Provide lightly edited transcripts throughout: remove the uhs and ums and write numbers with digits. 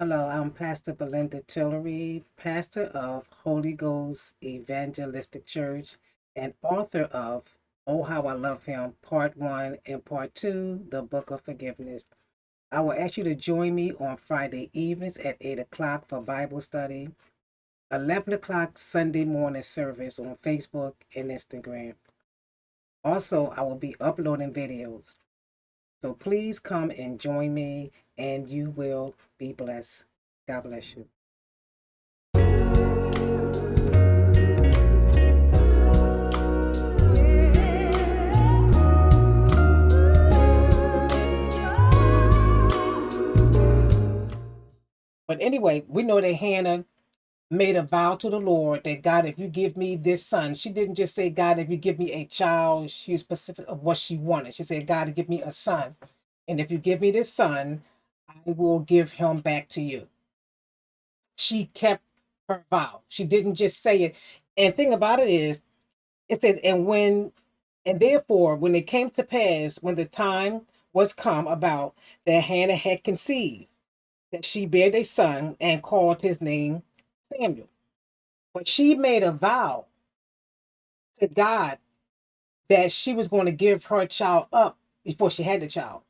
Hello, I'm Pastor Belinda Tillery, pastor of Holy Ghost Evangelistic Church and author of Oh How I Love Him, Part 1 and Part 2, The Book of Forgiveness. I will ask you to join me on Friday evenings at 8 o'clock for Bible study, 11 o'clock Sunday morning service on Facebook and Instagram. Also, I will be uploading videos. So please come and join me, and you will be blessed. God bless you. But anyway, we know that Hannah made a vow to the Lord that God, if you give me this son, she didn't just say, God, if you give me a child, she was specific of what she wanted. She said, God, give me a son. And if you give me this son, I will give him back to you. She kept her vow. She didn't just say it. And the thing about it is, it said, and therefore, when it came to pass, when the time was come about that Hannah had conceived, that she bare a son and called his name Samuel. But she made a vow to God that she was going to give her child up before she had the child.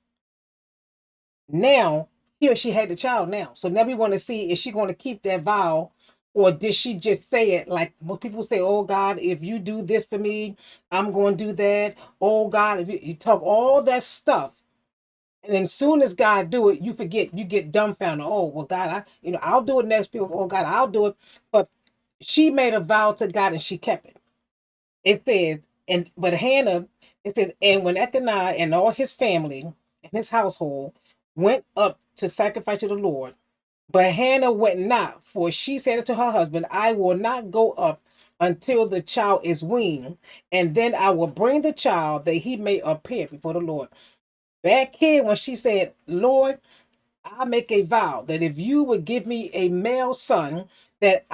Now, here she had the child now. So now we want to see, is she going to keep that vow, or did she just say it like most people say, oh God, if you do this for me, I'm going to do that. Oh God, if you talk all that stuff. And then as soon as God do it, you forget, you get dumbfounded. Oh, well, God, I'll do it next week. Oh God, I'll do it. But she made a vow to God and she kept it. It says, and but Hannah, it says, and when Elkanah and all his family and his household went up to sacrifice to the Lord, but Hannah went not, for she said to her husband, I will not go up until the child is weaned, and then I will bring the child that he may appear before the Lord. Back here, when she said, Lord, I make a vow that if you would give me a male son, that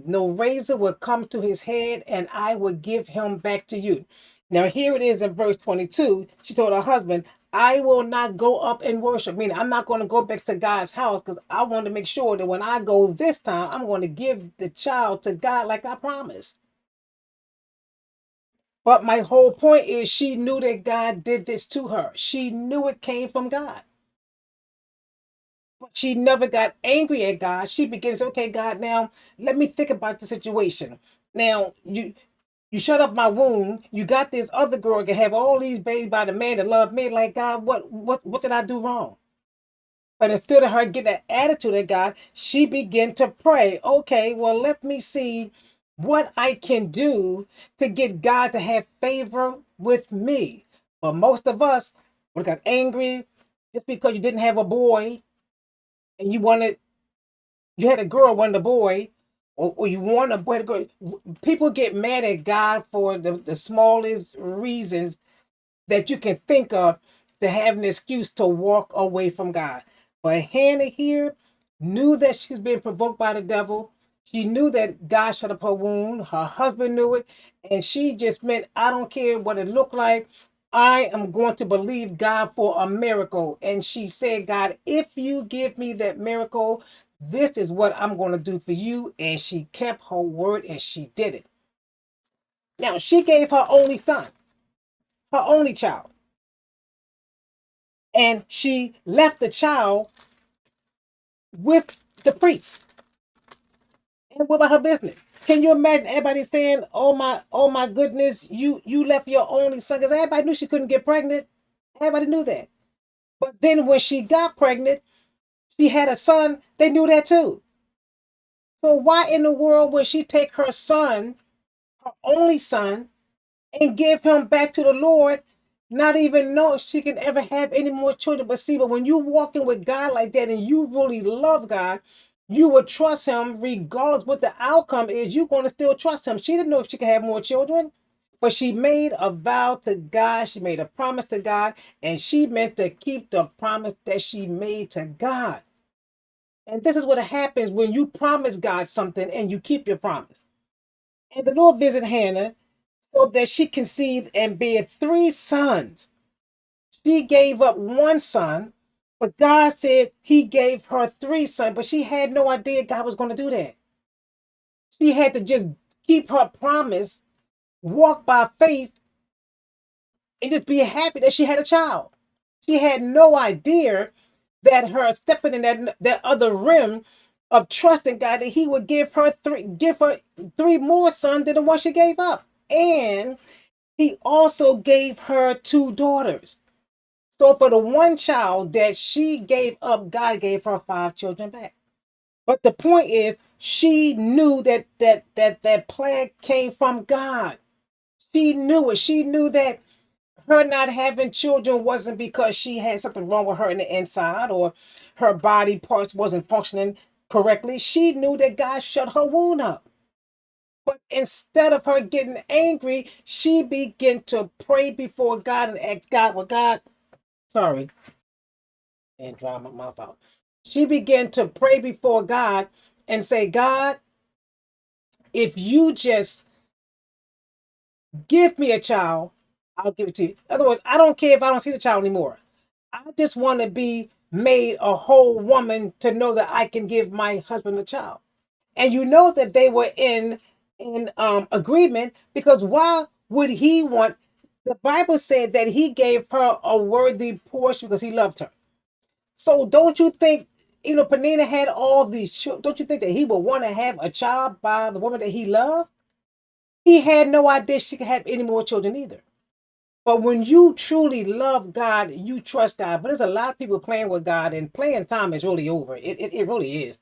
no razor would come to his head, and I would give him back to you. Now here it is in verse 22. She told her husband, I will not go up and worship. Meaning I'm not going to go back to God's house because I want to make sure that when I go this time, I'm going to give the child to God like I promised. But my whole point is she knew that God did this to her. She knew it came from God. But she never got angry at God. She began to say, okay, God, now let me think about the situation. Now you shut up my wound. You got this other girl can have all these babies by the man that loved me. Like God, what did I do wrong? But instead of her getting that attitude at God, she began to pray. Okay, well, let me see what I can do to get God to have favor with me. But most of us would have got angry just because you didn't have a boy and you had a girl, wanted a boy, or you want a boy to girl. People get mad at God for the smallest reasons that you can think of to have an excuse to walk away from God. But Hannah here knew that she's being provoked by the devil. She knew that God shut up her wound. Her husband knew it. And she just meant, I don't care what it looked like. I am going to believe God for a miracle. And she said, God, if you give me that miracle, this is what I'm going to do for you. And she kept her word and she did it. Now, she gave her only son, her only child. And she left the child with the priest and went about her business. Can you imagine everybody saying, oh my goodness, you left your only son? Because everybody knew she couldn't get pregnant. Everybody knew that. But then when she got pregnant, she had a son. They knew that too. So why in the world would she take her son, her only son, and give him back to the Lord, not even know if she can ever have any more children? But see, but when you walking with God like that and you really love God, you will trust him regardless what the outcome is. You're going to still trust him. She didn't know if she could have more children, but she made a vow to God. She made a promise to God, and she meant to keep the promise that she made to God. And this is what happens when you promise God something and you keep your promise. And the Lord visited Hannah so that she conceived and bare three sons. She gave up one son But God said he gave her three sons, but she had no idea God was going to do that. She had to just keep her promise, walk by faith, and just be happy that she had a child. She had no idea that her stepping in that other rim of trusting God that He would give her three more sons than the one she gave up, and He also gave her two daughters. So for the one child that she gave up, God gave her five children back. But the point is, she knew that plague came from God. She knew it. She knew that her not having children wasn't because she had something wrong with her in the inside or her body parts wasn't functioning correctly. She knew that God shut her wound up. But instead of her getting angry, she began to pray before God and ask God, well, God, sorry, and dry my mouth out. She began to pray before God and say, God, if you just give me a child, I'll give it to you. In other words, I don't care if I don't see the child anymore. I just want to be made a whole woman to know that I can give my husband a child. And you know that they were in agreement because why would he want? The Bible said that he gave her a worthy portion because he loved her. So don't you think, Panina had all these children? Don't you think that he would want to have a child by the woman that he loved? He had no idea she could have any more children either. But when you truly love God, you trust God. But there's a lot of people playing with God, and playing time is really over. It really is.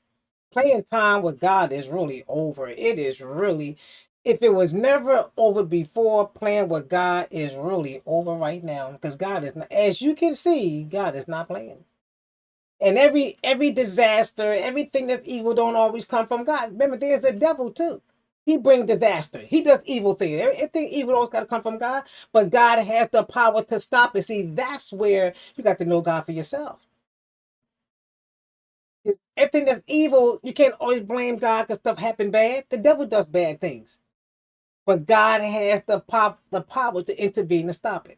Playing time with God is really over. It is really, if it was never over before, playing with God is really over right now. Because God is not, as you can see, God is not playing. And every disaster, everything that's evil don't always come from God. Remember, there's a devil too. He brings disaster. He does evil things. Everything evil always got to come from God, but God has the power to stop it. See, that's where you got to know God for yourself. Everything that's evil, you can't always blame God because stuff happened bad. The devil does bad things, but God has the power to intervene and stop it.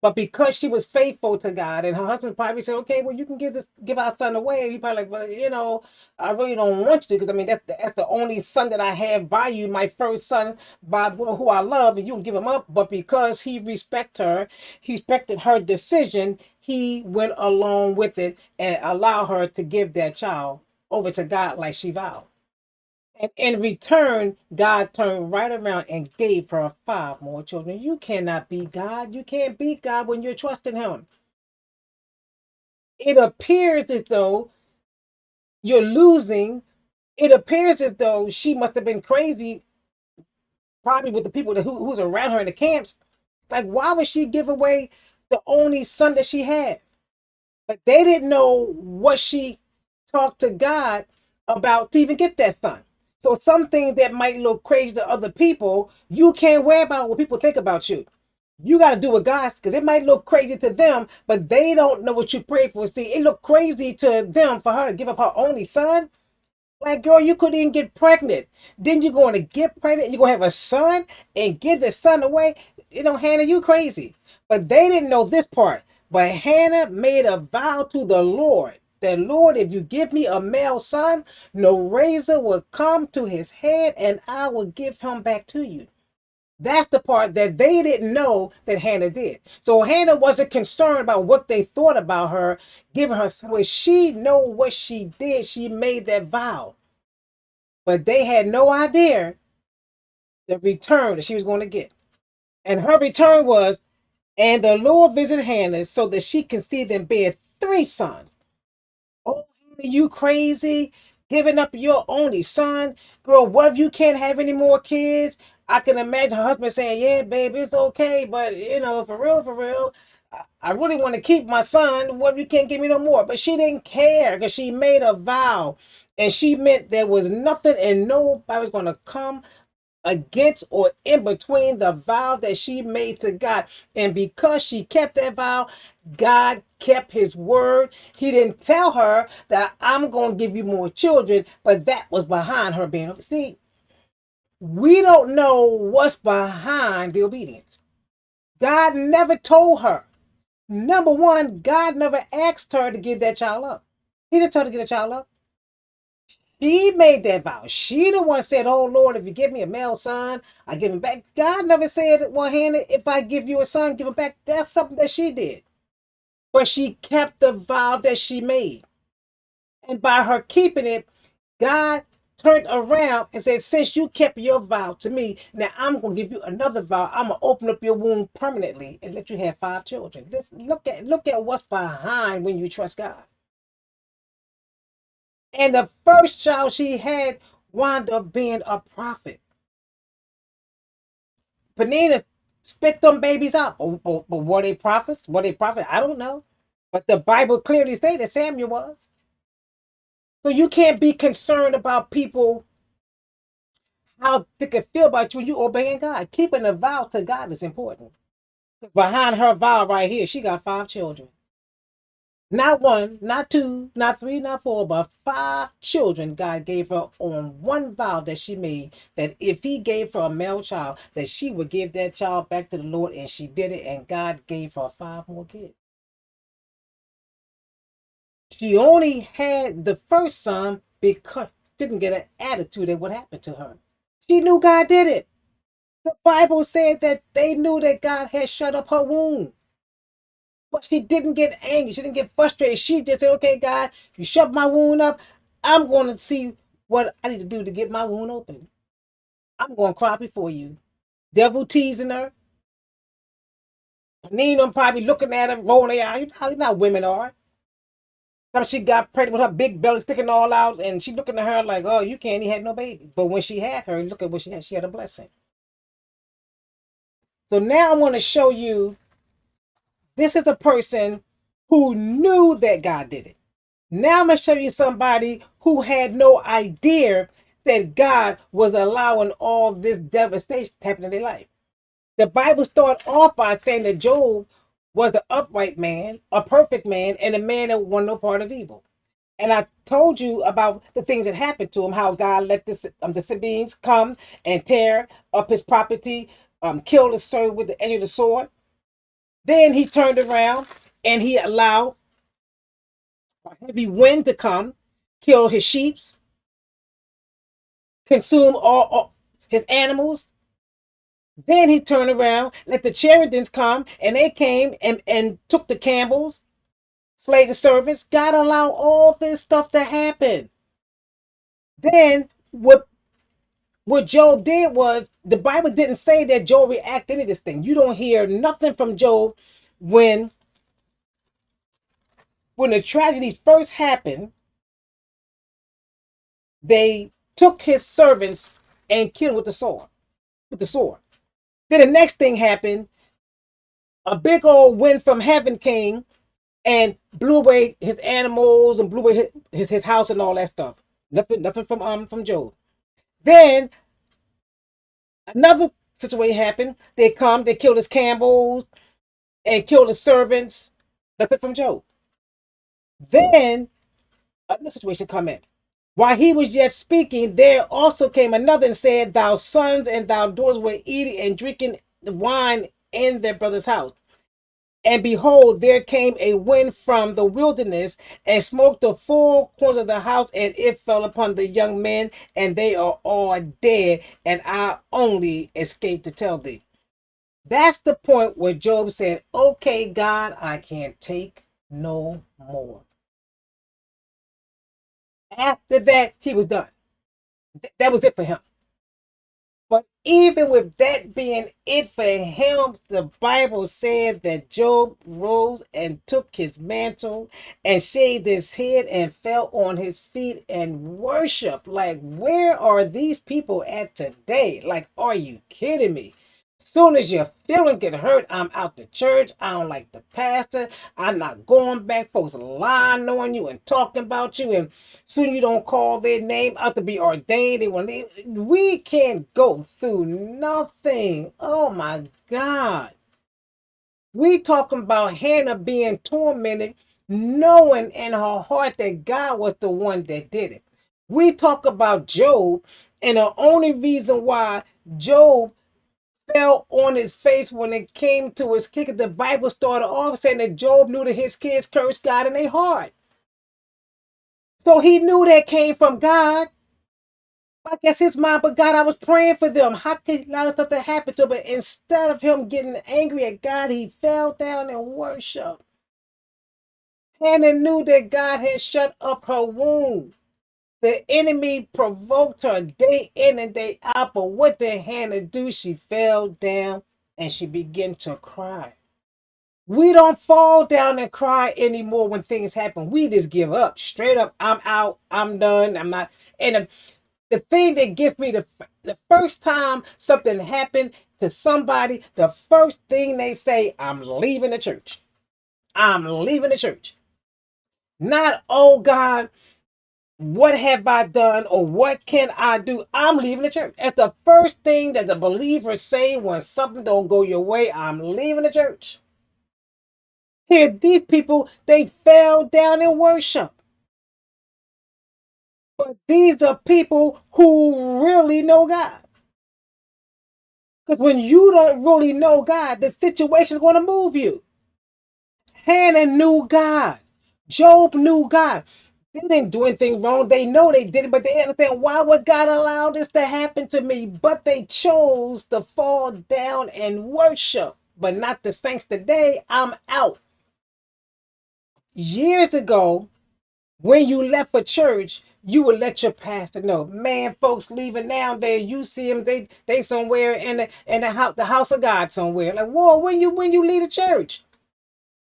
But because she was faithful to God, and her husband probably said, "Okay, well, you can give our son away." He probably like, "Well, I really don't want you to, because I mean, that's the only son that I have by you, my first son by the woman who I love, and you can give him up." But because he respected her decision. He went along with it and allowed her to give that child over to God like she vowed. And in return, God turned right around and gave her five more children. You cannot beat God. You can't beat God when you're trusting Him. It appears as though you're losing. It appears as though she must have been crazy, probably with the people who's around her in the camps. Like, why would she give away the only son that she had? But they didn't know what she talked to God about to even get that son. So some things that might look crazy to other people, you can't worry about what people think about you. You got to do what God's, because it might look crazy to them, but they don't know what you prayed for. See, it looked crazy to them for her to give up her only son. Like, girl, you couldn't even get pregnant. Then you're going to get pregnant. You're going to have a son and give the son away. Hannah, you crazy. But they didn't know this part. But Hannah made a vow to the Lord that, Lord, if you give me a male son, no razor will come to his head and I will give him back to you. That's the part that they didn't know that Hannah did. So Hannah wasn't concerned about what they thought about her giving her son. Well, she know what she did. She made that vow. But they had no idea the return that she was going to get. And her return was, and the Lord visited Hannah so that she conceived and bear three sons. Oh, Hannah, you crazy? Giving up your only son? Girl, what if you can't have any more kids? I can imagine her husband saying, yeah, babe, it's okay, but for real, I really want to keep my son. What if you can't give me no more? But she didn't care because she made a vow. And she meant there was nothing and nobody was going to come against or in between the vow that she made to God. And because she kept that vow, God kept his word. He didn't tell her that I'm going to give you more children, but that was behind her being. See, we don't know what's behind the obedience. God never told her. Number one, God never asked her to give that child up. He didn't tell her to give the child up. She made that vow. She the one said, "Oh Lord, if you give me a male son, I give him back." God never said one hand, "If I give you a son, give him back." That's something that she did. But she kept the vow that she made. And by her keeping it, God turned around and said, "Since you kept your vow to me, now I'm going to give you another vow. I'm going to open up your womb permanently and let you have 5 children." Look at what's behind when you trust God. And the first child she had wound up being a prophet. Panina spit them babies out. But were they prophets? Were they prophets? I don't know. But the Bible clearly says that Samuel was. So you can't be concerned about people, how they can feel about you when you obeying God. Keeping a vow to God is important. Behind her vow right here, she got 5 children. Not one, not two, not three, not four, but 5 children God gave her on one vow that she made. That if He gave her a male child, that she would give that child back to the Lord, and she did it, and God gave her 5 more kids. She only had the first son because she didn't get an attitude at what happened to her. She knew God did it. The Bible said that they knew that God had shut up her womb. But she didn't get angry. She didn't get frustrated. She just said, "Okay, God, you shut my wound up. I'm going to see what I need to do to get my wound open. I'm going to cry before you." Devil teasing her. Nina probably looking at her, rolling her eyes. You know how women are. Sometimes she got pregnant with her big belly sticking all out, and she looking at her like, "Oh, you can't even have no baby." But when she had her, look at what she had. She had a blessing. So now I want to show you, this is a person who knew that God did it. Now I'm going to show you somebody who had no idea that God was allowing all this devastation to happen in their life. The Bible starts off by saying that Job was an upright man, a perfect man, and a man that wanted no part of evil. And I told you about the things that happened to him, how God let the Sabeans come and tear up his property, kill his servant with the edge of the sword. Then he turned around and he allowed a heavy wind to come, kill his sheep, consume all his animals. Then he turned around, let the Cherubims come, and they came and took the Campbells, slayed the servants. God allowed all this stuff to happen. Then what Job did was, the Bible didn't say that Job reacted to this thing. You don't hear nothing from Job when the tragedy first happened. They took his servants and killed him with the sword. With the sword. Then the next thing happened. A big old wind from heaven came and blew away his animals and blew away his house and all that stuff. Nothing from Job. Then another situation happened. They killed his Campbells and killed his servants. Nothing from Job. Then another situation come in. While he was yet speaking, there also came another and said, "Thou sons and thou daughters were eating and drinking the wine in their brother's house. And behold, there came a wind from the wilderness and smote the four corners of the house, and it fell upon the young men, and they are all dead, and I only escaped to tell thee." That's the point where Job said, "Okay, God, I can't take no more." After that, he was done. That was it for him. But even with that being it for him, the Bible said that Job rose and took his mantle and shaved his head and fell on his feet and worshiped. Like, where are these people at today? Like, are you kidding me? Soon as your feelings get hurt, I'm out the church. I don't like the pastor. I'm not going back. Folks lying on you and talking about you, and soon you don't call their name out to be ordained. We can't go through nothing. Oh my God. We talking about Hannah being tormented, knowing in her heart that God was the one that did it. We talk about Job, and the only reason why Job fell on his face when it came to his kids. The Bible started off saying that Job knew that his kids cursed God in their heart. So he knew that came from God. I guess his mind, but God, I was praying for them. How could a lot of stuff that happened to him? But instead of him getting angry at God, he fell down and worshiped. Hannah knew that God had shut up her womb. The enemy provoked her day in and day out. But what did Hannah do? She fell down and she began to cry. We don't fall down and cry anymore when things happen. We just give up. Straight up, I'm out. I'm done. I'm not. And the thing that gets me the first time something happened to somebody, the first thing they say, I'm leaving the church. I'm leaving the church. Not, oh God, what have I done or what can I do? I'm leaving the church. That's the first thing that the believers say when something don't go your way. I'm leaving the church. Here, these people, they fell down in worship. But these are people who really know God. Because when you don't really know God, the situation is going to move you. Hannah knew God. Job knew God. They didn't do anything wrong. They know they did it, but they understand, why would God allow this to happen to me? But they chose to fall down and worship. But not the saints today. I'm out. Years ago, when you left a church, you would let your pastor know. Man, folks leaving nowadays, you see them, they somewhere in the house of God somewhere. Like, whoa, when you leave the church?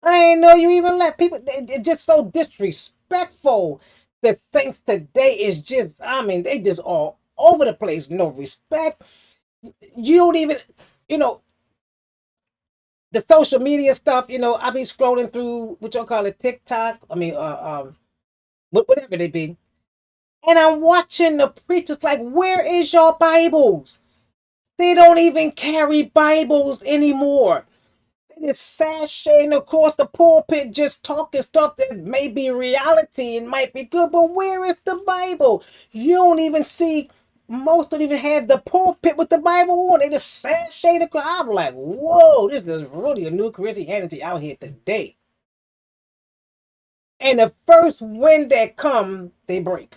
I ain't know you even left. People, they're just so disrespectful. The things today is just, I mean, they just all over the place. No respect. You don't even, you know, the social media stuff. I be scrolling through what y'all call it, TikTok. I mean, whatever they be. And I'm watching the preachers like, where is your Bibles? They don't even carry Bibles anymore. They just sashaying across the pulpit, just talking stuff that may be reality and might be good, but where is the Bible? You don't even see, most don't even have the pulpit with the Bible on. They just sashaying across. I'm like, whoa, this is really a new Christianity out here today. And the first wind that come, they break.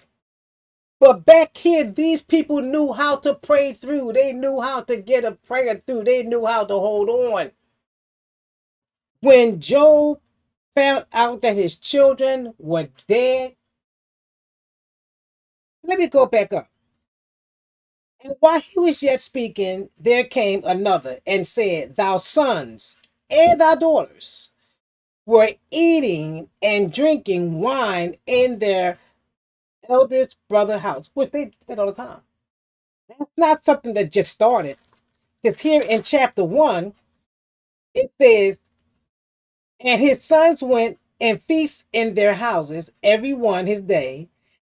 But back here, these people knew how to pray through. They knew how to get a prayer through. They knew how to hold on. When Job found out that his children were dead, let me go back up. And while he was yet speaking, there came another and said, Thy sons and thy daughters were eating and drinking wine in their eldest brother's house, which they did all the time. That's not something that just started. Because here in chapter 1, it says, And his sons went and feast in their houses, every one his day,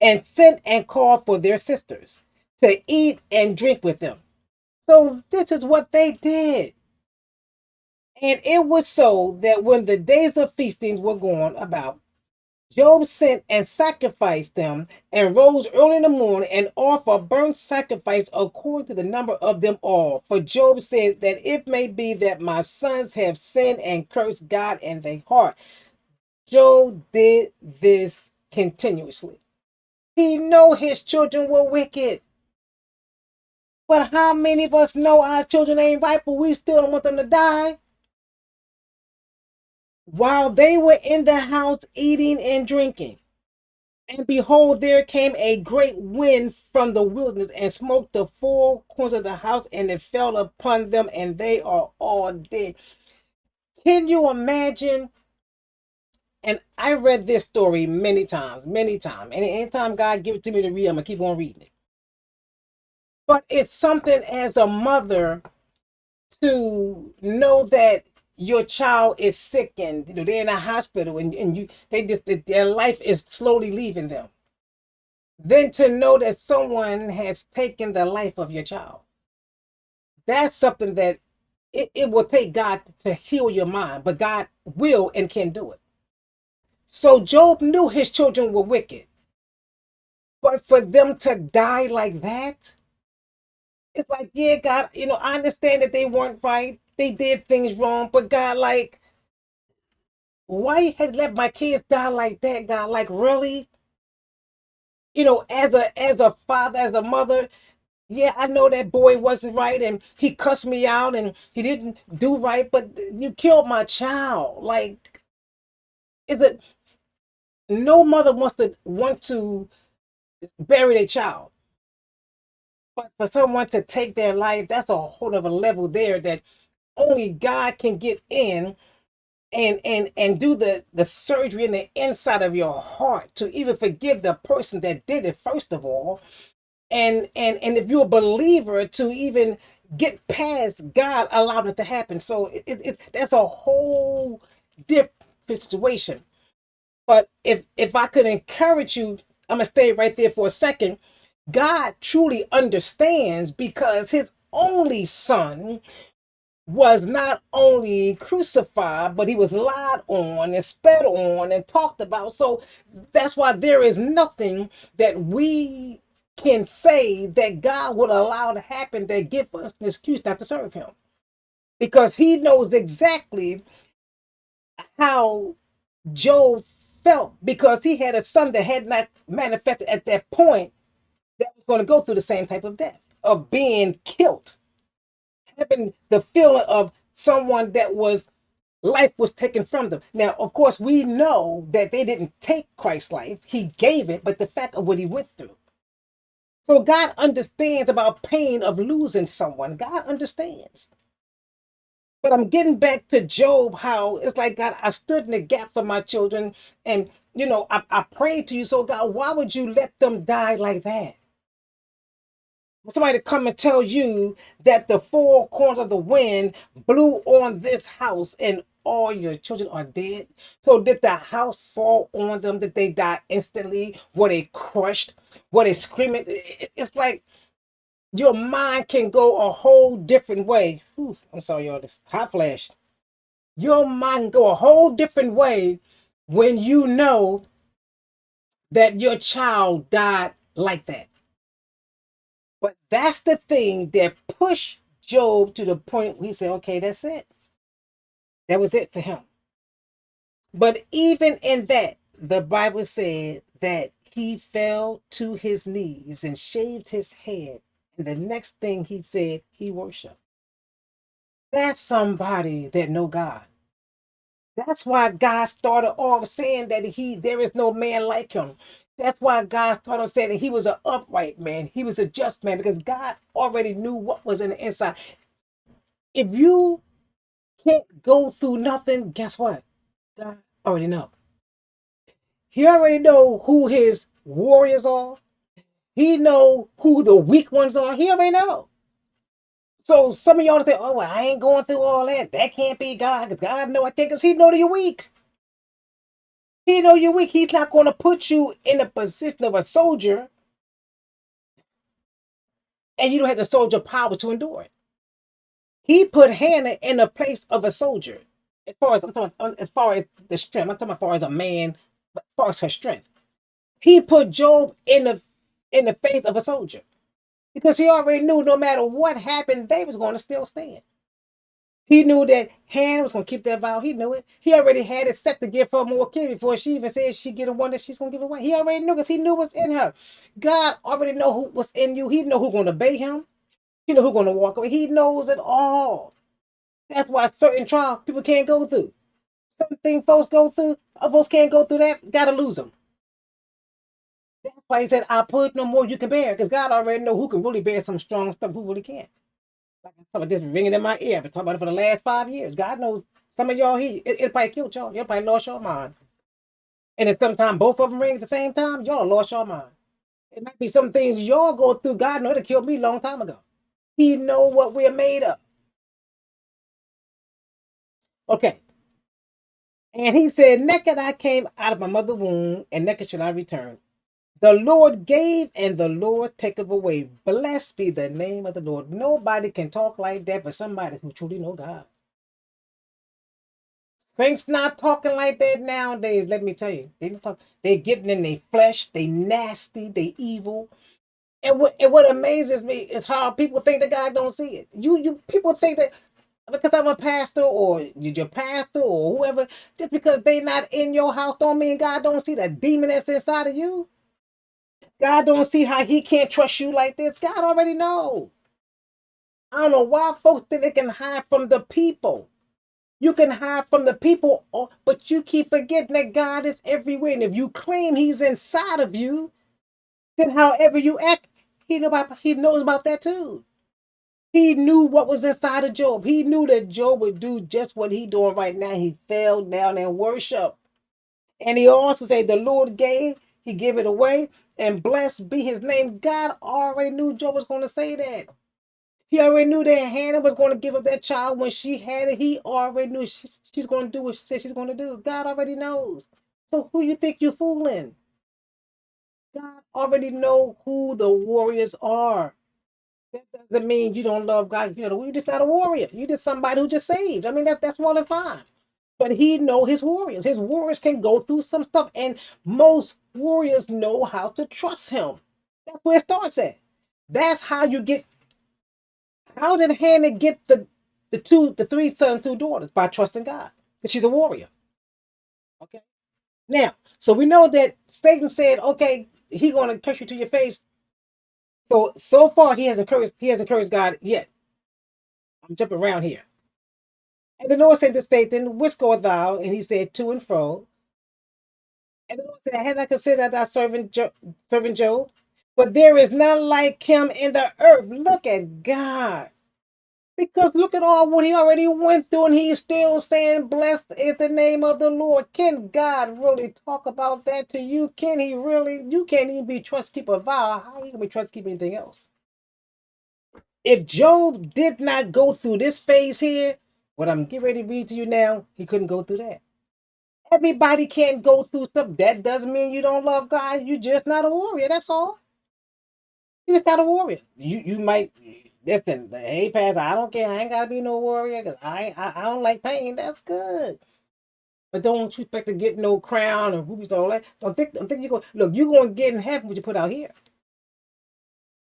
and sent and called for their sisters to eat and drink with them. So this is what they did. And it was so that when the days of feastings were gone about, Job sent and sacrificed them, and rose early in the morning and offered burnt sacrifice according to the number of them all. For Job said that it may be that my sons have sinned and cursed God in their heart. Job did this continuously. He know his children were wicked. But how many of us know our children ain't right, but we still don't want them to die? While they were in the house eating and drinking, and behold, there came a great wind from the wilderness and smote the four corners of the house, and it fell upon them, and they are all dead. Can you imagine? And I read this story many times, many times. And anytime God gives it to me to read, I'm going to keep on reading it. But it's something as a mother to know that your child is sick and they're in a hospital and their life is slowly leaving them. Then to know that someone has taken the life of your child. That's something that it will take God to heal your mind, but God will and can do it. So Job knew his children were wicked. But for them to die like that, It's like, yeah, God, I understand that they weren't right. They did things wrong, but God, like, why you had to let my kids die like that, God? Like, really? As a father, as a mother, yeah, I know that boy wasn't right and he cussed me out and he didn't do right, but you killed my child. Like, is it no mother want to bury their child, but for someone to take their life, that's a whole other level there that only God can get in and do the surgery in the inside of your heart to even forgive the person that did it first of all, and if you're a believer to even get past God allowed it to happen. So that's a whole different situation. But if I could encourage you, I'm gonna stay right there for a second. God truly understands because his only son was not only crucified, but he was lied on and spat on and talked about. So that's why there is nothing that we can say that God would allow to happen that give us an excuse not to serve him. Because he knows exactly how Job felt because he had a son that had not manifested at that point that was going to go through the same type of death of being killed, having the feeling of someone that was life was taken from them. Now, of course, we know that they didn't take Christ's life, he gave it, but the fact of what he went through. So God understands about pain of losing someone. God understands. But I'm getting back to Job, how it's like, God, I stood in the gap for my children, and I prayed to you. So God, why would you let them die like that? Somebody to come and tell you that the four corners of the wind blew on this house and all your children are dead. So did the house fall on them? Did they die instantly? Were they crushed? Were they screaming? It's like your mind can go a whole different way. Whew, I'm sorry, y'all. This hot flash. Your mind can go a whole different way when you know that your child died like that. But that's the thing that pushed Job to the point where he said, okay, that's it. That was it for him. But even in that, the Bible said that he fell to his knees and shaved his head. And the next thing he said, he worshiped. That's somebody that know God. That's why God started off saying that there is no man like him. That's why God started off saying that he was an upright man. He was a just man because God already knew what was in the inside. If you can't go through nothing, guess what? God already know. He already know who his warriors are. He know who the weak ones are. He already know. So some of y'all say, "Oh, well, I ain't going through all that. That can't be God, because God know I can't." Because He know that you're weak. He know you're weak. He's not going to put you in the position of a soldier, and you don't have the soldier power to endure it. He put Hannah in the place of a soldier. As far as I'm talking, as far as the strength, I'm talking as far as a man, but as far as her strength. He put Job in the face of a soldier because he already knew no matter what happened, they was going to still stand. He knew that Hannah was going to keep that vow. He knew it. He already had it set to give her more kids before she even said she get a one that she's going to give away. He already knew because he knew what's in her. God already know who was in you. He know who's going to obey him. He know who's going to walk away. He knows it all. That's why certain trials people can't go through. Certain things folks go through, other folks can't go through that. Got to lose them. That's why he said, I put no more you can bear. Because God already know who can really bear some strong stuff, who really can't. Like I'm talking about this ringing in my ear. I've been talking about it for the last 5 years. God knows some of y'all, it probably killed y'all. Y'all probably lost your mind. And then sometimes both of them ring at the same time, y'all lost your mind. It might be some things y'all go through. God know it killed me a long time ago. He know what we're made of. Okay. And he said, naked I came out of my mother's womb, and naked shall I return. The Lord gave and the Lord taketh away. Blessed be the name of the Lord. Nobody can talk like that but somebody who truly know God. Saints not talking like that nowadays. Let me tell you, they don't talk. They getting in their flesh. They nasty. They evil. And what amazes me is how people think that God don't see it. You people think that because I'm a pastor or you're pastor or whoever, just because they not in your house don't mean God don't see the demon that's inside of you. God don't see how he can't trust you like this. God already know. I don't know why folks think they can hide from the people. You can hide from the people, but you keep forgetting that God is everywhere. And if you claim he's inside of you, then however you act, he knows about that too. He knew what was inside of Job. He knew that Job would do just what he doing right now. He fell down and worship. And he also said, the Lord gave, he gave it away, and blessed be his name. God already knew Job was going to say that. He already knew that Hannah was going to give up that child when she had it. He already knew she's going to do what she said she's going to do. God already knows. So who you think you're fooling? God already know who the warriors are. That doesn't mean you don't love God. You're just not a warrior. You're just somebody who just saved. I mean, that's more than fine. But he know his warriors. His warriors can go through some stuff, and most warriors know how to trust him. That's where it starts at. That's how you get. How did Hannah get the three sons, two daughters? By trusting God, because she's a warrior. Okay. Now, so we know that Satan said, "Okay, he going to curse you to your face." So far, he hasn't cursed God yet. I'm jumping around here. And the Lord said to Satan, "Which goest thou?" And he said, "To and fro." And the Lord said, "Have I considered thy servant Job? But there is none like him in the earth." Look at God. Because look at all what he already went through, and he's still saying, "Blessed is the name of the Lord." Can God really talk about that to you? Can he really? You can't even be trust keeper of vow. How are you going to be trust keeper anything else? If Job did not go through this phase here, what I'm getting ready to read to you now, he couldn't go through that. Everybody can't go through stuff. That doesn't mean you don't love God. You're just not a warrior. That's all. You're just not a warrior. You might listen. Hey, Pastor, I don't care. I ain't gotta be no warrior because I don't like pain. That's good. But don't you expect to get no crown or rubies and all that. Don't think you go. Look, you gonna get in heaven what you put out here.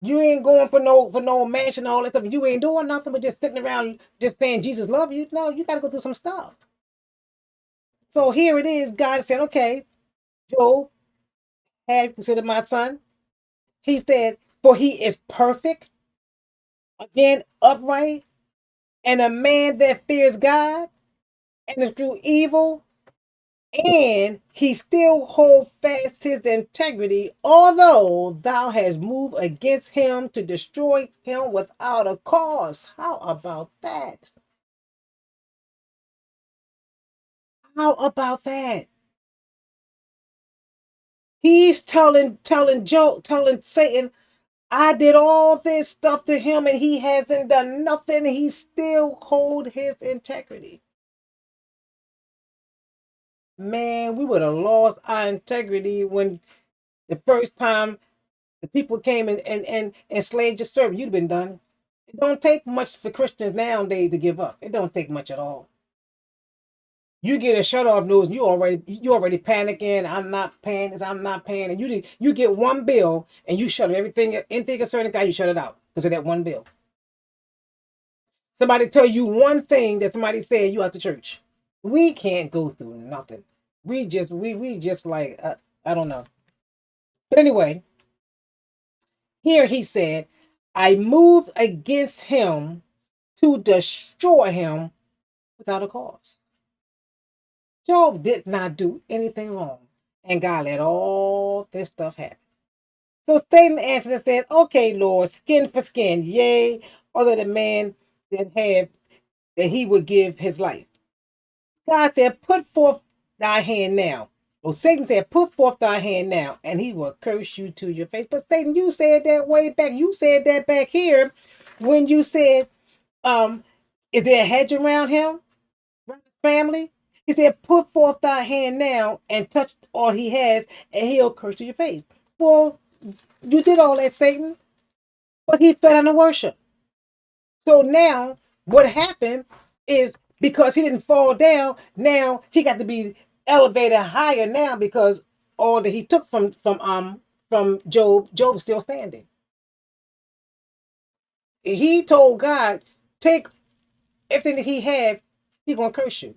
You ain't going for no mansion and all that stuff. You ain't doing nothing but just sitting around just saying Jesus love you. No, you gotta go through some stuff. So here it is. God said, "Okay, Job, have you considered my son?" He said, "For he is perfect, again upright, and a man that fears God, and is through evil, and he still hold fast his integrity, although thou hast moved against him to destroy him without a cause." How about that? How about that? He's telling Job, telling Satan, "I did all this stuff to him and he hasn't done nothing. He still hold his integrity." Man, we would have lost our integrity when the first time the people came and enslaved your servant. You'd have been done. It don't take much for Christians nowadays to give up. It don't take much at all. You get a shut off news, and you already panicking. I'm not paying this. I'm not paying, and you get one bill and you shut anything concerning God. You shut it out because of that one bill. Somebody tell you one thing that somebody said, you out the church. We can't go through nothing. We just like I don't know. But anyway, here he said, "I moved against him to destroy him without a cause." Job did not do anything wrong, and God let all this stuff happen. So Satan answered and said, "Okay, Lord, skin for skin, yea, other the man that he would give his life." God said, "Put forth thy hand now." Well, Satan said, "Put forth thy hand now, and he will curse you to your face." But Satan, you said that way back. You said that back here when you said, um, "Is there a hedge around him, around his family?" He said, "Put forth thy hand now and touch all he has, and he'll curse to your face." Well, you did all that, Satan, but he fell into worship. So now what happened is because he didn't fall down, now he got to be elevated higher now because all that he took from Job, Job's still standing. He told God, take everything that he had, he gonna curse you.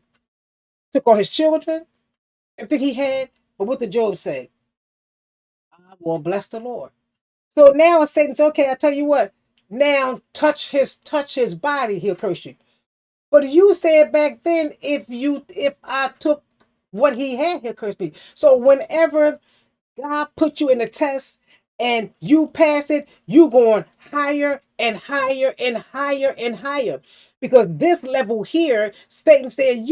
Took all his children, everything he had. But what did Job say? I will bless the Lord. So now Satan's okay. I tell you what. Now touch his body, he'll curse you. But you said back then, if I took what he had, he'll curse me. So whenever God put you in a test and you pass it, you going higher and higher and higher and higher. Because this level here, Satan said,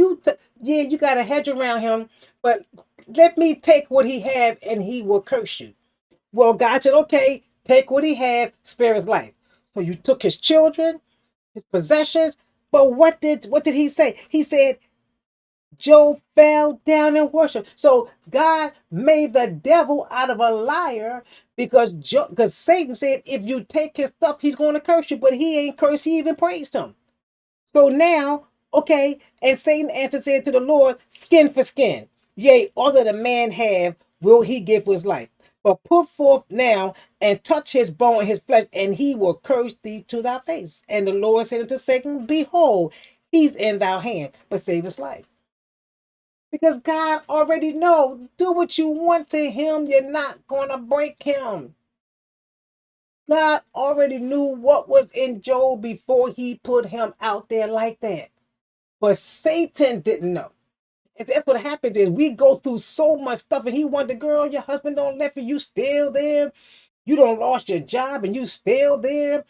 yeah, you got a hedge around him, but let me take what he had and he will curse you. Well, God said, okay, take what he had, spare his life. So you took his children, his possessions, but what did he say? He said, Job fell down and worshiped. So God made the devil out of a liar because Satan said if you take his stuff, he's going to curse you, but he ain't cursed. He even praised him. So now, okay, and Satan answered said to the Lord, skin for skin. Yea, all that a man have will he give his life. But put forth now and touch his bone and his flesh, and he will curse thee to thy face. And the Lord said unto Satan, behold, he's in thy hand, but save his life. Because God already know, do what you want to him, you're not going to break him. God already knew what was in Job before he put him out there like that. But Satan didn't know. And that's what happens is we go through so much stuff and he wonder, girl, your husband don't left you, you still there. You don't lost your job and you still there.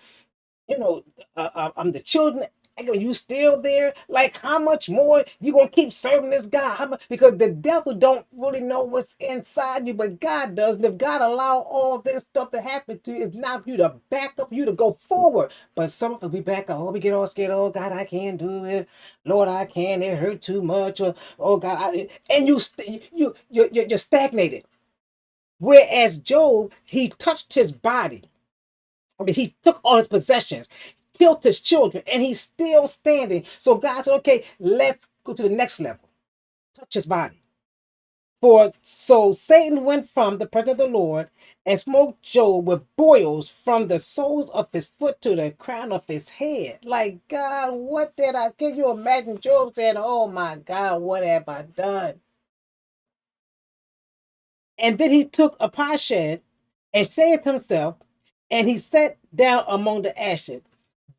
you know, I'm the children. You still there? Like, how much more you gonna keep serving this God? How much? Because the devil don't really know what's inside you, but God does. And if God allow all this stuff to happen to you, it's not for you to back up, you to go forward. But some of us we back up. Oh, we get all scared. Oh God, I can't do it. Lord, I can't. It hurt too much. Or oh God, and you're stagnated. Whereas Job, he touched his body. I mean, he took all his possessions, killed his children, and he's still standing. So God said, okay, let's go to the next level. Touch his body. For so Satan went from the presence of the Lord and smote Job with boils from the soles of his foot to the crown of his head. Like, God, what did I? Can you imagine Job saying, oh my God, what have I done? And then he took a potsherd and shaved himself, and he sat down among the ashes.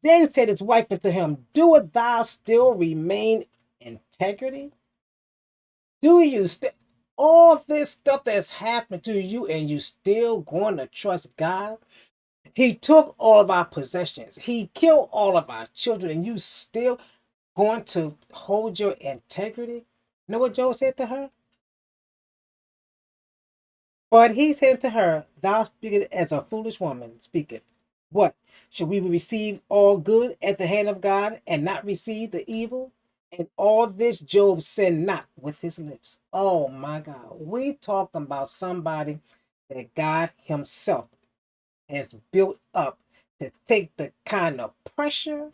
Then said his wife unto him, doest thou still remain in integrity? Do you still all this stuff that's happened to you and you still going to trust God? He took all of our possessions. He killed all of our children and you still going to hold your integrity? You know what Job said to her? But he said to her, thou speakest as a foolish woman speaketh. What? Should we receive all good at the hand of God and not receive the evil? And all this Job sinned not with his lips. Oh my God. We talking about somebody that God himself has built up to take the kind of pressure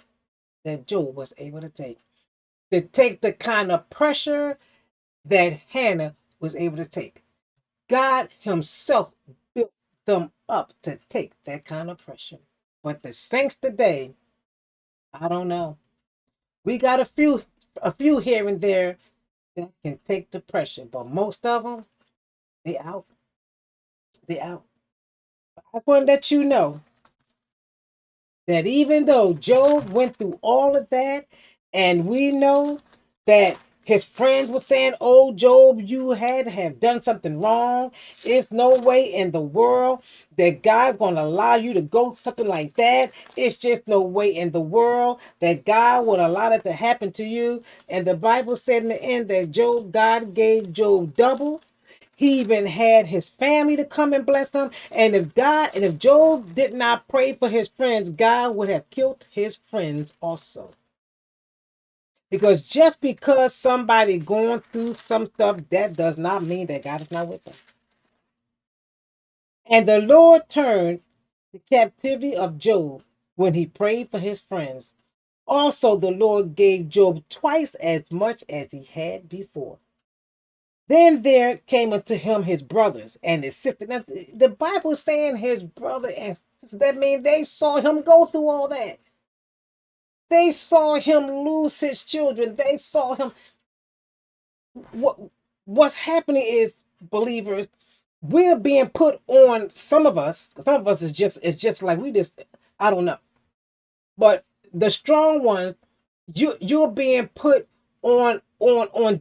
that Job was able to take. To take the kind of pressure that Hannah was able to take. God himself built them up to take that kind of pressure. But the saints today, I don't know. We got a few here and there that can take the pressure, but most of them, they out. They out. I want to let you know that even though Job went through all of that, and we know that his friends were saying, oh, Job, you had to have done something wrong. There's no way in the world that God's going to allow you to go something like that. It's just no way in the world that God would allow that to happen to you. And the Bible said in the end that God gave Job double. He even had his family to come and bless him. And if Job did not pray for his friends, God would have killed his friends also. Because just because somebody going through some stuff, that does not mean that God is not with them. And the Lord turned the captivity of Job when he prayed for his friends. Also, the Lord gave Job twice as much as he had before. Then there came unto him his brothers and his sister. Now, the Bible is saying his brother and So that means they saw him go through all that. They saw him lose his children. They saw him. What what's happening is, believers, we're being put on, some of us. Some of us is just, it's just like we just, I don't know. But the strong ones, you're being put on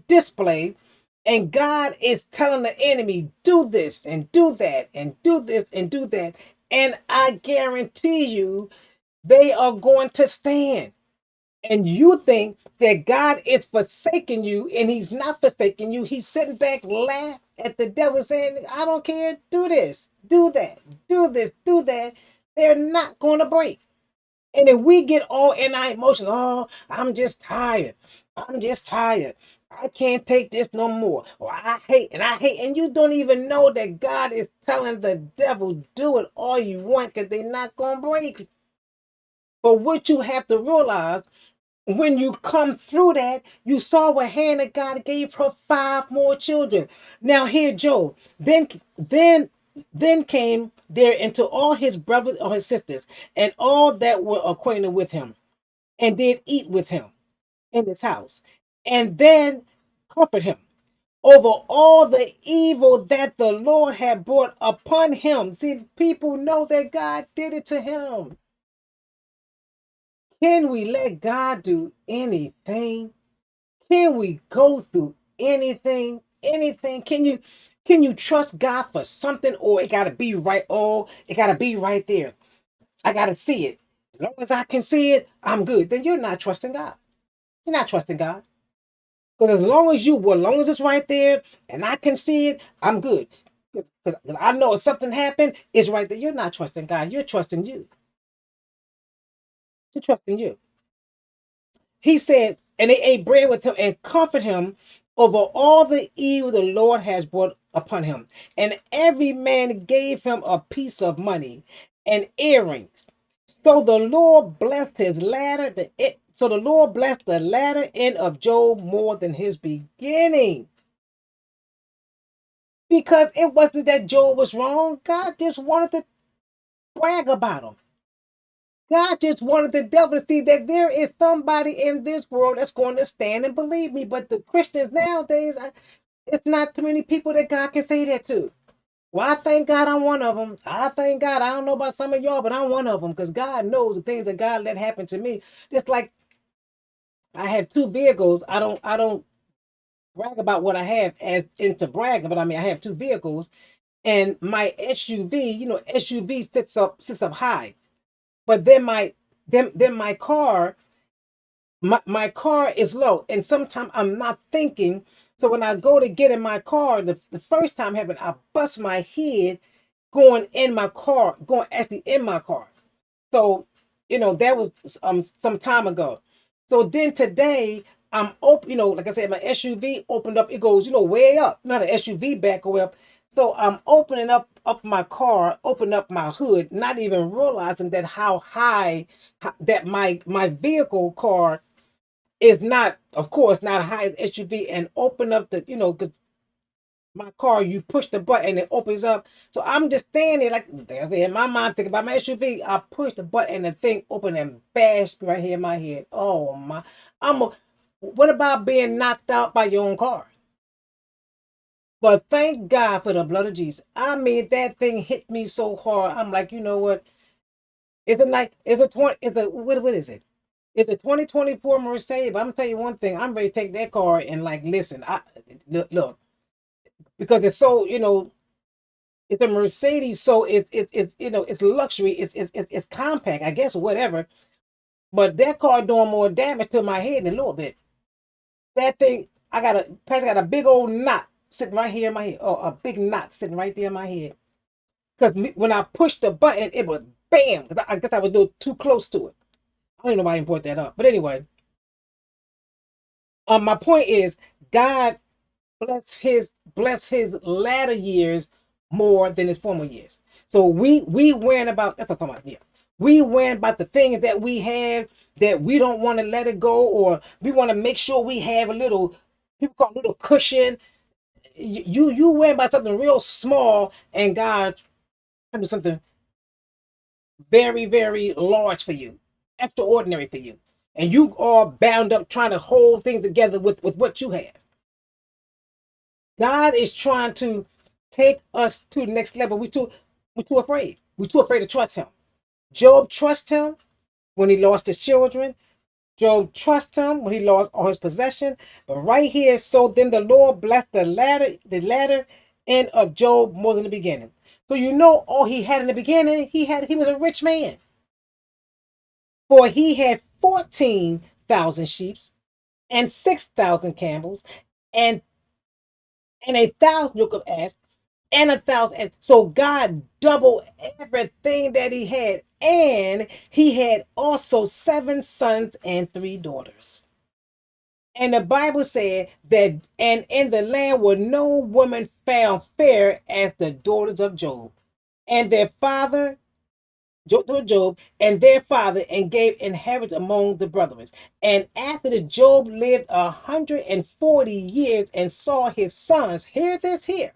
display, and God is telling the enemy, do this and do that and do this and do that. And I guarantee you, they are going to stand. And you think that God is forsaking you, and he's not forsaking you. He's sitting back, laugh at the devil, saying, I don't care, do this, do that, do this, do that. They're not going to break. And if we get all in our emotions, oh, I'm just tired. I'm just tired. I can't take this no more. Or I hate. And you don't even know that God is telling the devil, do it all you want, because they're not going to break. But what you have to realize, when you come through that, you saw what Hannah, God gave her 5 more children. Now here, Job. Then came there into all his brothers or his sisters, and all that were acquainted with him, and did eat with him in his house, and then comfort him over all the evil that the Lord had brought upon him. See, people know that God did it to him. Can we let God do anything? Can we go through anything? Anything? Can you trust God for something, or it gotta be right? Oh, it gotta be right there. I gotta see it. As long as I can see it, I'm good. Then you're not trusting God. You're not trusting God. Because as long as it's right there and I can see it, I'm good. Because I know if something happened, it's right there. You're not trusting God. You're trusting you. You're trusting you. He said, and they ate bread with him and comfort him over all the evil the Lord has brought upon him. And every man gave him a piece of money and earrings. So the Lord blessed his latter. So the Lord blessed the latter end of Job more than his beginning. Because it wasn't that Job was wrong. God just wanted to brag about him. God just wanted the devil to see that there is somebody in this world that's going to stand and believe me. But the Christians nowadays, it's not too many people that God can say that to. Well, I thank God I'm one of them. I thank God. I don't know about some of y'all, but I'm one of them, because God knows the things that God let happen to me. Just like I have 2 vehicles. I don't brag about what I have as into bragging, but I mean I have 2 vehicles, and my SUV, SUV sits up high. But then my car, my car is low, and sometimes I'm not thinking. So when I go to get in my car, the first time happened, I bust my head going in my car, going actually in my car. So, that was some time ago. So then today I'm open, like I said, my SUV opened up, it goes, way up. Not an SUV back or up. So I'm opening up my car, open up my hood, not even realizing that how high, that my vehicle car is not, of course, not high as SUV, and open up the, because my car, you push the button, it opens up. So I'm just standing like there's in my mind thinking about my SUV. I push the button and the thing opened and bashed right here in my head. Oh my! What about being knocked out by your own car? But thank God for the blood of Jesus. I mean, that thing hit me so hard. I'm like, you know what? It's a night. It's a 20. It's a what is it? It's a 2024 Mercedes. But I'm gonna tell you one thing. I'm ready to take that car and like listen. Look, because it's so, it's a Mercedes, so it's it's luxury, it's compact, I guess, or whatever. But that car doing more damage to my head in a little bit. That thing, I got a big old knot sitting right here in my head. Oh, a big knot sitting right there in my head. Because when I pushed the button, it was bam. Because I guess I was a little too close to it. I don't know why I brought that up, but anyway, my point is, God bless his latter years more than his former years. So we worrying about, that's what I'm talking about. Yeah, we worrying about the things that we have, that we don't want to let it go, or we want to make sure we have a little, people call it a little cushion. You worrying about something real small, and God can do something very, very large for you, extraordinary for you. And you are bound up trying to hold things together with what you have. God is trying to take us to the next level. We're too afraid. We're too afraid to trust him. Job trusted him when he lost his children. Job trusted him when he lost all his possession. But right here, so then the Lord blessed the latter end of Job more than the beginning. So you know all he had in the beginning, he was a rich man. For he had 14,000 sheep and 6,000 camels and a thousand yoke of ass and a thousand. And so God doubled everything that he had. And he had also 7 sons and 3 daughters. And the Bible said that, and in the land were no woman found fair as the daughters of Job. And their father, Job, and their father, and gave inheritance among the brethren. And after this, Job lived 140 years and saw his sons. Hear this here.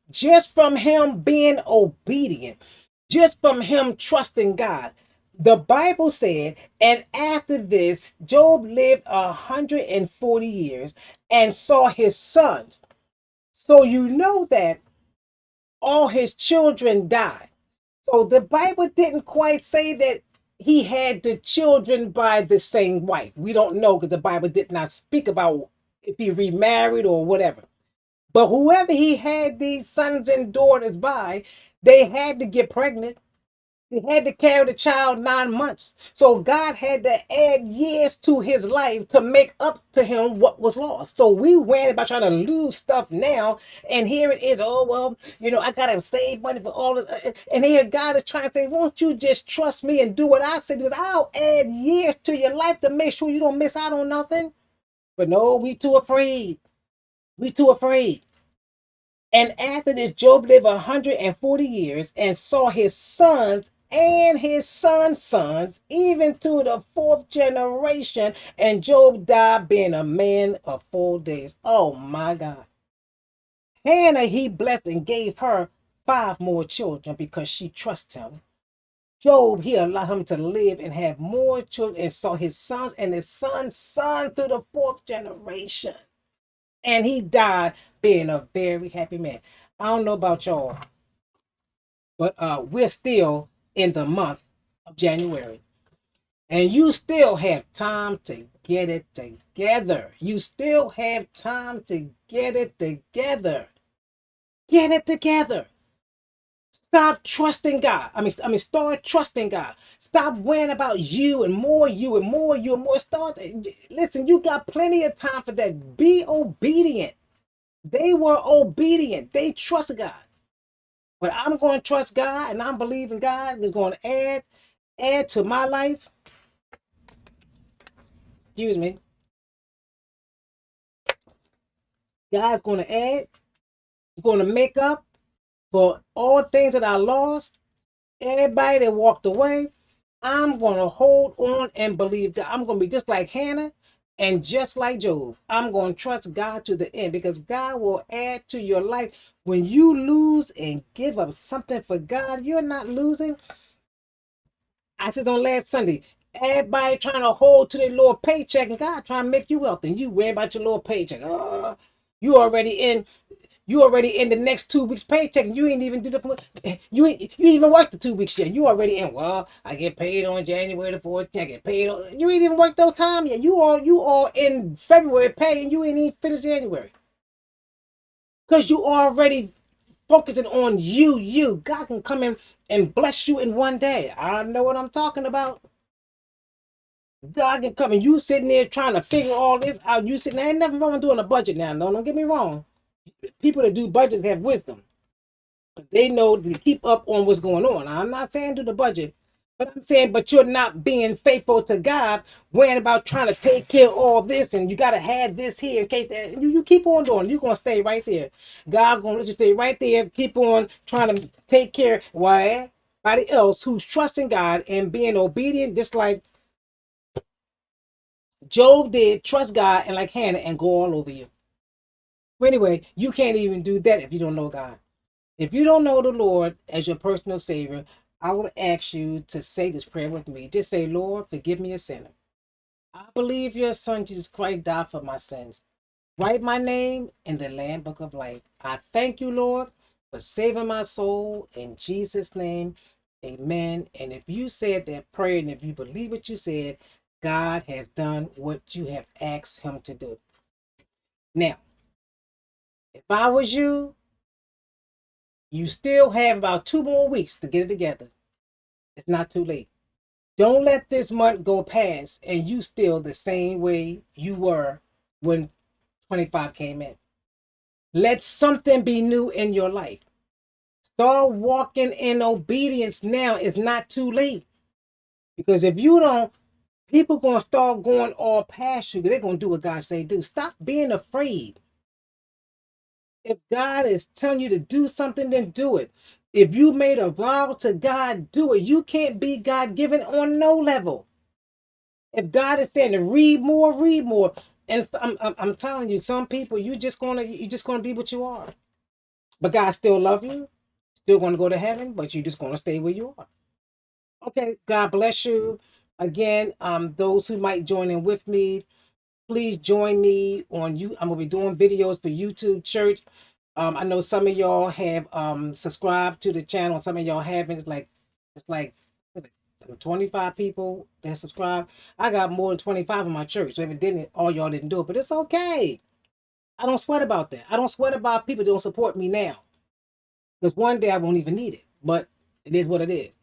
Just from him being obedient, just from him trusting God. The Bible said, and after this, Job lived 140 years and saw his sons. So you know that all his children died. So the Bible didn't quite say that he had the children by the same wife. We don't know because the Bible did not speak about if he remarried or whatever. But whoever he had these sons and daughters by, they had to get pregnant. He had to carry the child 9 months. So God had to add years to his life to make up to him what was lost. So we went about trying to lose stuff now. And here it is. Oh, well, I got to save money for all this. And here God is trying to say, won't you just trust me and do what I say? Because I'll add years to your life to make sure you don't miss out on nothing. But no, we too afraid. We too afraid. And after this, Job lived 140 years and saw his sons and his sons' sons, even to the fourth generation. And Job died being a man of full days. Oh my God. Hannah, he blessed and gave her 5 more children because she trusts him. Job, he allowed him to live and have more children and saw his sons and his sons' sons to the fourth generation. And he died being a very happy man. I don't know about y'all, but we're still in the month of January. And you still have time to get it together. You still have time to get it together. Get it together. Stop trusting God. Start trusting God. Stop worrying about you and more you and more you and more. Listen, you got plenty of time for that. Be obedient. They were obedient. They trusted God. But I'm going to trust God and I'm believing God is going to add to my life. Excuse me. God's going to add. He's going to make up for all things that I lost. Everybody that walked away. I'm going to hold on and believe God. I'm going to be just like Hannah and just like Job. I'm going to trust God to the end because God will add to your life. When you lose and give up something for God, you're not losing. I said on last Sunday, everybody trying to hold to their little paycheck and God trying to make you wealthy. And you worry about your little paycheck. You already in the next 2 weeks paycheck and you ain't even do the you ain't even worked the 2 weeks yet. You already in. Well, I get paid on January the 14th. I get paid on, you ain't even worked those time yet. You are in February pay and you ain't even finished January. Because you already focusing on you. God can come in and bless you in one day. I know what I'm talking about. God can come and you sitting there trying to figure all this out. You sitting there, ain't nothing wrong with doing a budget now. No, don't get me wrong. People that do budgets have wisdom. They know to keep up on what's going on. I'm not saying do the budget, but I'm saying, but you're not being faithful to God, worrying about trying to take care of all this, and you got to have this here in case that you keep on doing. You're gonna stay right there. God gonna let you stay right there. Keep on trying to take care. Why? Everybody else who's trusting God and being obedient, just like Job did, trust God and like Hannah and go all over you. But anyway, you can't even do that if you don't know God. If you don't know the Lord as your personal Savior, I will ask you to say this prayer with me. Just say, Lord, forgive me a sinner. I believe your son Jesus Christ died for my sins. Write my name in the Lamb Book of Life. I thank you, Lord, for saving my soul. In Jesus' name, amen. And if you said that prayer and if you believe what you said, God has done what you have asked him to do. Now, if I was you, you still have about 2 more weeks to get it together. It's not too late. Don't let this month go past and you still the same way you were when 25 came in. Let something be new in your life. Start walking in obedience now. It's not too late. Because if you don't, people gonna start going all past you. They're gonna do what God say do. Stop being afraid. If God is telling you to do something, then do it. If you made a vow to God, do it. You can't be God given on no level. If God is saying to read more, read more. And I'm telling you, some people you're just gonna be what you are. But God still love you. Still gonna go to heaven, but you're just gonna stay where you are. Okay, God bless you. Again, those who might join in with me, please join me on you. I'm gonna be doing videos for YouTube Church. I know some of y'all have subscribed to the channel. Some of y'all haven't. It's like 25 people that subscribe. I got more than 25 in my church. So if it didn't, all y'all didn't do it. But it's okay. I don't sweat about that. I don't sweat about people that don't support me now. Because one day I won't even need it. But it is what it is.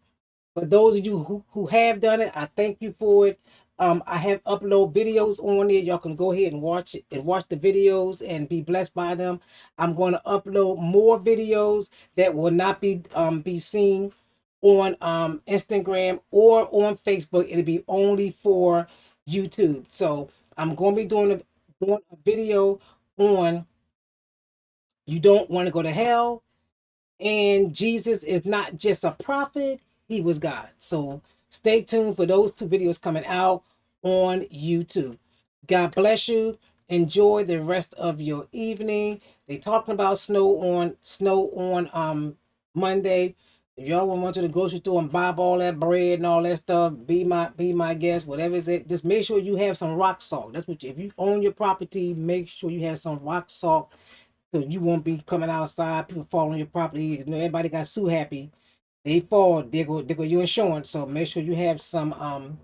For those of you who have done it, I thank you for it. I have upload videos on there. Y'all can go ahead and watch it and watch the videos and be blessed by them. I'm going to upload more videos that will not be seen on Instagram or on Facebook. It'll be only for YouTube. So I'm going to be doing a video on you don't want to go to hell, and Jesus is not just a prophet, he was God. So stay tuned for those two videos coming out on YouTube. God bless you. Enjoy the rest of your evening. They talking about snow on Monday. If y'all want to the grocery store and buy up all that bread and all that stuff, be my guest. Whatever is it, just make sure you have some rock salt. That's what if you own your property, make sure you have some rock salt so you won't be coming outside, people fall on your property. You know, everybody got sue happy. They fall, they go your insurance. So make sure you have some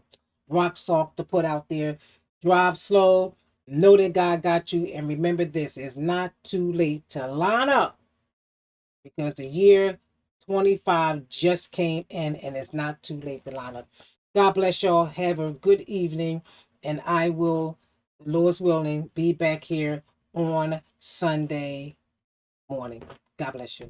rock salt to put out there. Drive slow. Know that God got you. And remember this, it's not too late to line up because the year 25 just came in and it's not too late to line up. God bless y'all. Have a good evening. And I will, Lord's willing, be back here on Sunday morning. God bless you.